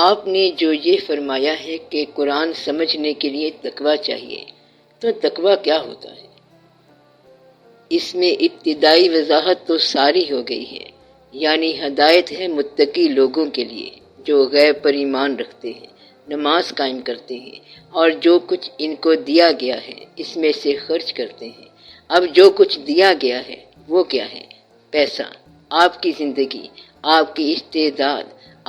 آپ نے جو یہ فرمایا ہے کہ قرآن سمجھنے کے لیے تقویٰ چاہیے، تو تقویٰ کیا ہوتا ہے؟ اس میں ابتدائی وضاحت تو ساری ہو گئی ہے، یعنی ہدایت ہے متقی لوگوں کے لیے جو غیب پر ایمان رکھتے ہیں، نماز قائم کرتے ہیں اور جو کچھ ان کو دیا گیا ہے اس میں سے خرچ کرتے ہیں۔ اب جو کچھ دیا گیا ہے وہ کیا ہے؟ پیسہ، آپ کی زندگی، آپ کی استعداد،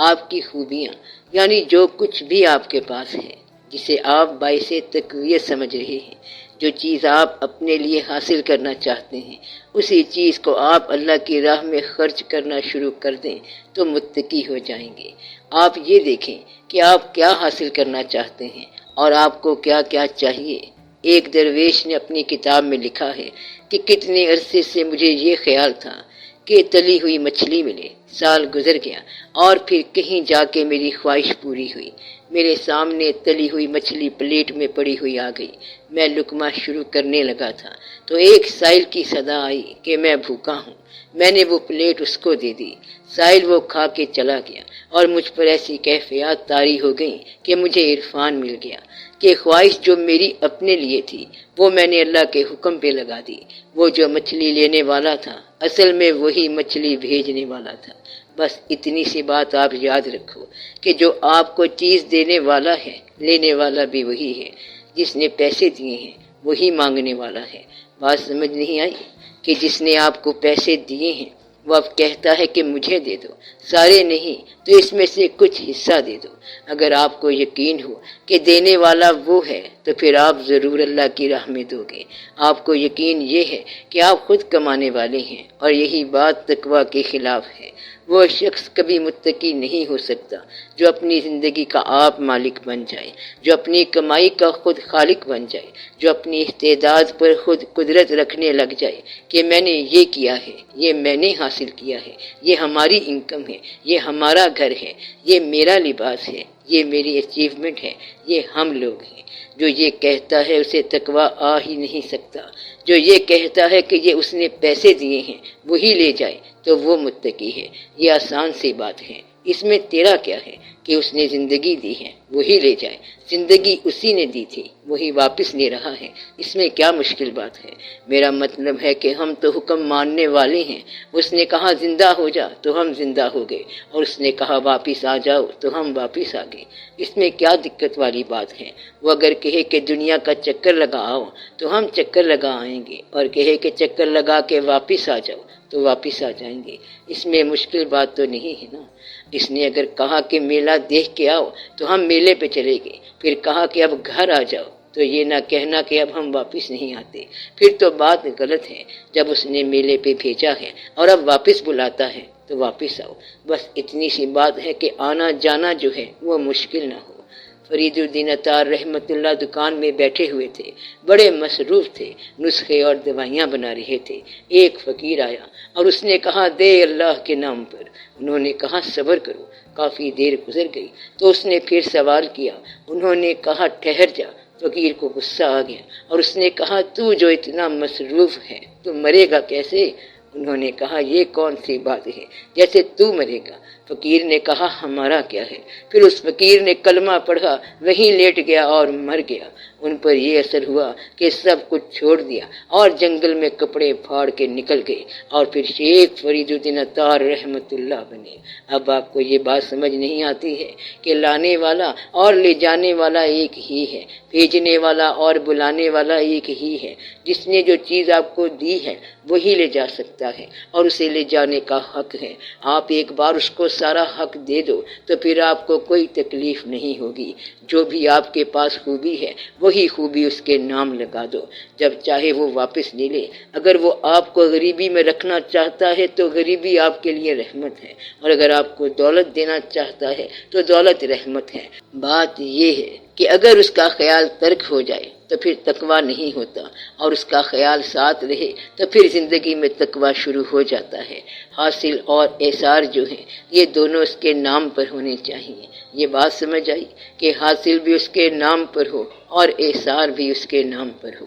آپ کی خوبیاں، یعنی جو کچھ بھی آپ کے پاس ہے جسے آپ باعث تقویت سمجھ رہے ہیں، جو چیز آپ اپنے لیے حاصل کرنا چاہتے ہیں، اسی چیز کو آپ اللہ کی راہ میں خرچ کرنا شروع کر دیں تو متقی ہو جائیں گے۔ آپ یہ دیکھیں کہ آپ کیا حاصل کرنا چاہتے ہیں اور آپ کو کیا کیا چاہیے۔ ایک درویش نے اپنی کتاب میں لکھا ہے کہ کتنے عرصے سے مجھے یہ خیال تھا کہ تلی ہوئی مچھلی ملے، سال گزر گیا اور پھر کہیں جا کے میری خواہش پوری ہوئی، میرے سامنے تلی ہوئی مچھلی پلیٹ میں پڑی ہوئی آ گئی، میں لقمہ شروع کرنے لگا تھا تو ایک سائل کی صدا آئی کہ میں بھوکا ہوں، میں نے وہ پلیٹ اس کو دے دی، سائل وہ کھا کے چلا گیا اور مجھ پر ایسی کیفیات طاری ہو گئیں کہ مجھے عرفان مل گیا کہ خواہش جو میری اپنے لیے تھی وہ میں نے اللہ کے حکم پہ لگا دی۔ وہ جو مچھلی لینے والا تھا اصل میں وہی مچھلی بھیجنے والا تھا۔ بس اتنی سی بات آپ یاد رکھو کہ جو آپ کو چیز دینے والا ہے لینے والا بھی وہی ہے، جس نے پیسے دیے ہیں وہی مانگنے والا ہے۔ بات سمجھ نہیں آئی کہ جس نے آپ کو پیسے دیے ہیں وہ اب کہتا ہے کہ مجھے دے دو، سارے نہیں تو اس میں سے کچھ حصہ دے دو۔ اگر آپ کو یقین ہو کہ دینے والا وہ ہے تو پھر آپ ضرور اللہ کی راہ میں دو گے۔ آپ کو یقین یہ ہے کہ آپ خود کمانے والے ہیں اور یہی بات تقویٰ کے خلاف ہے۔ وہ شخص کبھی متقی نہیں ہو سکتا جو اپنی زندگی کا آپ مالک بن جائے، جو اپنی کمائی کا خود خالق بن جائے، جو اپنی استعداد پر خود قدرت رکھنے لگ جائے کہ میں نے یہ کیا ہے، یہ میں نے حاصل کیا ہے، یہ ہماری انکم ہے، یہ ہمارا گھر ہے، یہ میرا لباس ہے، یہ میری اچیومنٹ ہے، یہ ہم لوگ ہیں۔ جو یہ کہتا ہے اسے تقویٰ آ ہی نہیں سکتا۔ جو یہ کہتا ہے کہ یہ اس نے پیسے دیے ہیں وہی لے جائے تو وہ متقی ہے۔ یہ آسان سی بات ہے۔ اس میں تیرا کیا ہے کہ اس نے زندگی دی ہے وہی لے جائے، زندگی اسی نے دی تھی وہی واپس لے رہا ہے، اس میں کیا مشکل بات ہے؟ میرا مطلب ہے کہ ہم تو حکم ماننے والے ہیں۔ اس نے کہا زندہ ہو جا تو ہم زندہ ہو گئے، اور اس نے کہا واپس آ جاؤ تو ہم واپس آ گئے۔ اس میں کیا دقت والی بات ہے؟ وہ اگر کہے کہ دنیا کا چکر لگا آؤ تو ہم چکر لگا آئیں گے، اور کہے کہ چکر لگا کے واپس آ جاؤ تو واپس آ جائیں گے۔ اس میں مشکل بات تو نہیں ہے نا۔ اس نے اگر کہا کہ میلہ دیکھ کے آؤ تو ہم میلے پہ چلے گئے، پھر کہا کہ اب گھر آ جاؤ تو یہ نہ کہنا کہ اب ہم واپس نہیں آتے، پھر تو بات غلط ہے۔ جب اس نے میلے پہ بھیجا ہے اور اب واپس بلاتا ہے تو واپس آؤ۔ بس اتنی سی بات ہے کہ آنا جانا جو ہے وہ مشکل نہ ہو۔ فرید الدین عطار رحمت اللہ دکان میں بیٹھے ہوئے تھے، بڑے مصروف تھے، نسخے اور دوائیاں بنا رہے تھے۔ ایک فقیر آیا اور اس نے کہا دے اللہ کے نام پر۔ انہوں نے کہا صبر کرو۔ کافی دیر گزر گئی تو اس نے پھر سوال کیا۔ انہوں نے کہا ٹھہر جا۔ فقیر کو غصہ آ گیا اور اس نے کہا تو جو اتنا مصروف ہے تو مرے گا کیسے؟ انہوں نے کہا یہ کون سی بات ہے جیسے تو مرے گا؟ فقیر نے کہا ہمارا کیا ہے؟ پھر اس فقیر نے کلمہ پڑھا، وہیں لیٹ گیا اور مر گیا۔ ان پر یہ اثر ہوا کہ سب کچھ چھوڑ دیا اور جنگل میں کپڑے پھاڑ کے نکل گئے اور پھر شیخ فرید الدین عطار رحمت اللہ بنے۔ اب آپ کو یہ بات سمجھ نہیں آتی ہے کہ لانے والا اور لے جانے والا ایک ہی ہے، بھیجنے والا اور بلانے والا ایک ہی ہے۔ جس نے جو چیز آپ کو دی ہے وہی لے جا سکتا ہے اور اسے لے جانے کا حق ہے۔ آپ ایک بار اس کو سارا حق دے دو تو پھر آپ کو کوئی تکلیف نہیں ہوگی۔ جو بھی آپ کے پاس خوبی ہے وہی خوبی اس کے نام لگا دو، جب چاہے وہ واپس لے لے۔ اگر وہ آپ کو غریبی میں رکھنا چاہتا ہے تو غریبی آپ کے لیے رحمت ہے، اور اگر آپ کو دولت دینا چاہتا ہے تو دولت رحمت ہے۔ بات یہ ہے کہ اگر اس کا خیال ترک ہو جائے تو پھر تقویٰ نہیں ہوتا، اور اس کا خیال ساتھ رہے تو پھر زندگی میں تقویٰ شروع ہو جاتا ہے۔ حاصل اور ایثار جو ہیں یہ دونوں اس کے نام پر ہونے چاہیے۔ یہ بات سمجھ آئی کہ حاصل بھی اس کے نام پر ہو اور ایثار بھی اس کے نام پر ہو۔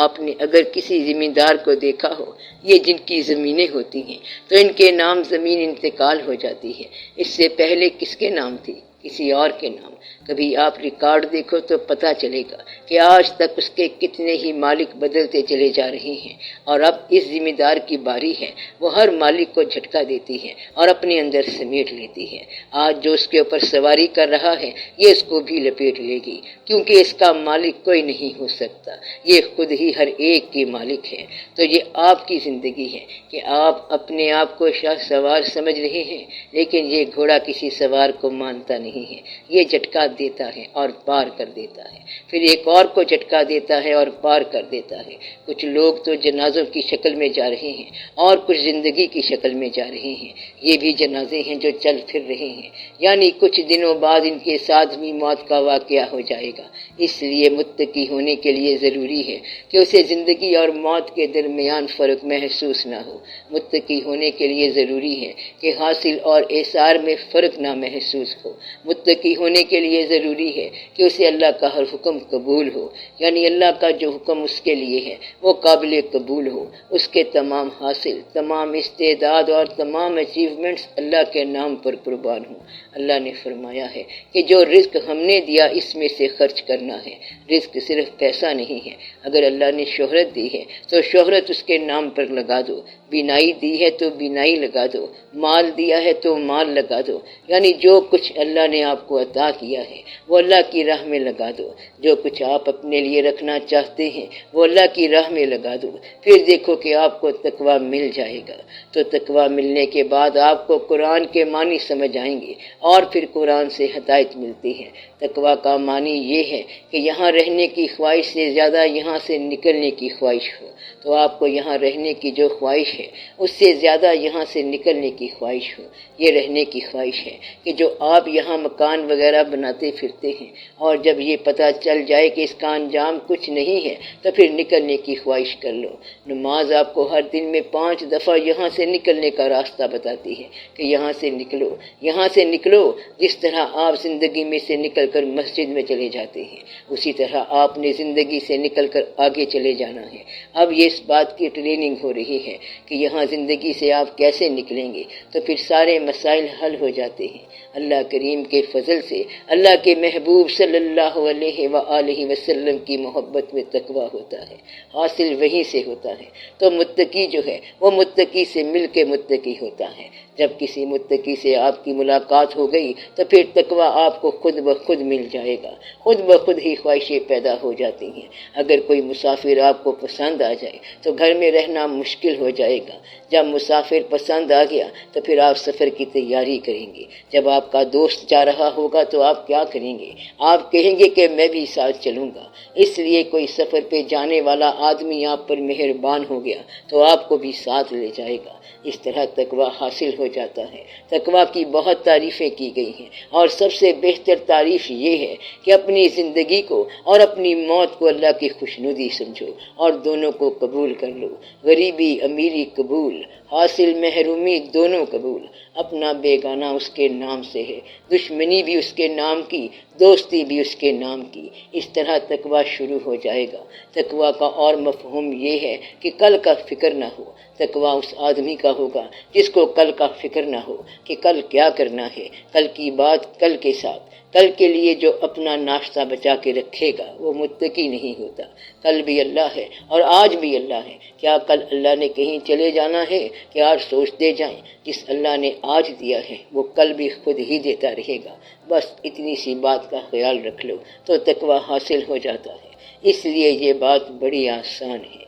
آپ نے اگر کسی زمیندار کو دیکھا ہو، یہ جن کی زمینیں ہوتی ہیں تو ان کے نام زمین انتقال ہو جاتی ہے۔ اس سے پہلے کس کے نام تھی؟ کسی اور کے نام۔ کبھی آپ ریکارڈ دیکھو تو پتہ چلے گا کہ آج تک اس کے کتنے ہی مالک بدلتے چلے جا رہے ہیں، اور اب اس ذمہ دار کی باری ہے، وہ ہر مالک کو جھٹکا دیتی ہے اور اپنے اندر سمیٹ لیتی ہے۔ آج جو اس کے اوپر سواری کر رہا ہے، یہ اس کو بھی لپیٹ لے گی، کیونکہ اس کا مالک کوئی نہیں ہو سکتا، یہ خود ہی ہر ایک کی مالک ہے۔ تو یہ آپ کی زندگی ہے کہ آپ اپنے آپ کو شاہ سوار سمجھ رہے ہیں، لیکن یہ گھوڑا کسی سوار کو مانتا نہیں ہے، یہ جھٹکا دیتا ہے اور پار کر دیتا ہے، پھر ایک اور کو جھٹکا دیتا ہے اور پار کر دیتا ہے۔ کچھ لوگ تو جنازوں کی شکل میں جا رہے ہیں اور کچھ زندگی کی شکل میں جا رہے ہیں، یہ بھی جنازے ہیں جو چل پھر رہے ہیں، یعنی کچھ دنوں بعد ان کے ساتھ بھی موت کا واقعہ ہو جائے گا۔ اس لیے متقی ہونے کے لیے ضروری ہے کہ اسے زندگی اور موت کے درمیان فرق محسوس نہ ہو۔ متقی ہونے کے لیے ضروری ہے کہ حاصل اور اثار میں فرق نہ محسوس ہو۔ متقی ہونے کے لیے ضروری ہے کہ اسے اللہ کا ہر حکم قبول ہو، یعنی اللہ کا جو حکم اس کے لیے ہے وہ قابل قبول ہو، اس کے تمام حاصل، تمام استعداد اور تمام اچیومنٹس اللہ کے نام پر قربان ہوں۔ اللہ نے فرمایا ہے کہ جو رزق ہم نے دیا اس میں سے خرچ کرنا ہے۔ رزق صرف پیسہ نہیں ہے، اگر اللہ نے شہرت دی ہے تو شہرت اس کے نام پر لگا دو، بینائی دی ہے تو بینائی لگا دو، مال دیا ہے تو مال لگا دو، یعنی جو کچھ اللہ نے آپ کو عطا کیا ہے وہ اللہ کی راہ میں لگا دو۔ جو کچھ آپ اپنے لیے رکھنا چاہتے ہیں وہ اللہ کی راہ میں لگا دو، پھر دیکھو کہ آپ کو تقویٰ مل جائے گا۔ تو تقویٰ ملنے کے بعد آپ کو قرآن کے معنی سمجھ آئیں گے اور پھر قرآن سے ہدایت ملتی ہے۔ تقویٰ کا معنی یہ ہے کہ یہاں رہنے کی خواہش سے زیادہ یہاں سے نکلنے کی خواہش ہو، تو آپ کو یہاں رہنے کی جو خواہش ہے اس سے زیادہ یہاں سے نکلنے کی خواہش ہو۔ یہ رہنے کی خواہش ہے کہ جو آپ یہاں مکان وغیرہ بناتے پھرتے ہیں، اور جب یہ پتہ چل جائے کہ اس کا انجام کچھ نہیں ہے تو پھر نکلنے کی خواہش کر لو۔ نماز آپ کو ہر دن میں 5 دفعہ یہاں سے نکلنے کا راستہ بتاتی ہے کہ یہاں سے نکلو، یہاں سے نکلو۔ جس طرح آپ زندگی میں سے نکل کر مسجد میں چلے جاتے ہیں، اسی طرح آپ نے زندگی سے نکل کر آگے چلے جانا ہے۔ اب یہ اس بات کی ٹریننگ ہو رہی ہے کہ یہاں زندگی سے آپ کیسے نکلیں گے، تو پھر سارے مسائل حل ہو جاتے ہیں۔ اللہ کریم کے فضل سے اللہ کے محبوب صلی اللہ علیہ وآلہ وسلم کی محبت میں تقویٰ ہوتا ہے، حاصل وہیں سے ہوتا ہے۔ تو متقی جو ہے وہ متقی سے مل کے متقی ہوتا ہے۔ جب کسی متقی سے آپ کی ملاقات ہو گئی تو پھر تقویٰ آپ کو خود بخود مل جائے گا، خود بخود ہی خواہشیں پیدا ہو جاتی ہیں۔ اگر کوئی مسافر آپ کو پسند آ جائے تو گھر میں رہنا مشکل ہو جائے گا۔ جب مسافر پسند آ گیا تو پھر آپ سفر کی تیاری کریں گے۔ جب آپ کا دوست جا رہا ہوگا تو آپ کیا کریں گے؟ آپ کہیں گے کہ میں بھی ساتھ چلوں گا۔ اس لیے کوئی سفر پہ جانے والا آدمی آپ پر مہربان ہو گیا تو آپ کو بھی ساتھ لے جائے گا۔ اس طرح تقویٰ حاصل ہو جاتا ہے۔ تقویٰ کی بہت تعریفیں کی گئی ہیں، اور سب سے بہتر تعریف یہ ہے کہ اپنی زندگی کو اور اپنی موت کو اللہ کی خوشنودی سمجھو اور دونوں کو قبول کر لو۔ غریبی امیری قبول، حاصل محرومی دونوں قبول۔ اپنا بیگانہ اس کے نام سے ہے، دشمنی بھی اس کے نام کی، دوستی بھی اس کے نام کی۔ اس طرح تقویٰ شروع ہو جائے گا۔ تقویٰ کا اور مفہوم یہ ہے کہ کل کا فکر نہ ہو۔ تقویٰ اس آدمی کا ہوگا جس کو کل کا فکر نہ ہو کہ کل کیا کرنا ہے، کل کی بات کل کے ساتھ۔ کل کے لیے جو اپنا ناشتہ بچا کے رکھے گا وہ متقی نہیں ہوتا۔ کل بھی اللہ ہے اور آج بھی اللہ ہے۔ کیا کل اللہ نے کہیں چلے جانا ہے کہ آج سوچتے جائیں جس اللہ نے آج دیا ہے وہ کل بھی خود ہی دیتا رہے گا۔ بس اتنی سی بات کا خیال رکھ لو تو تقویٰ حاصل ہو جاتا ہے۔ اس لیے یہ بات بڑی آسان ہے۔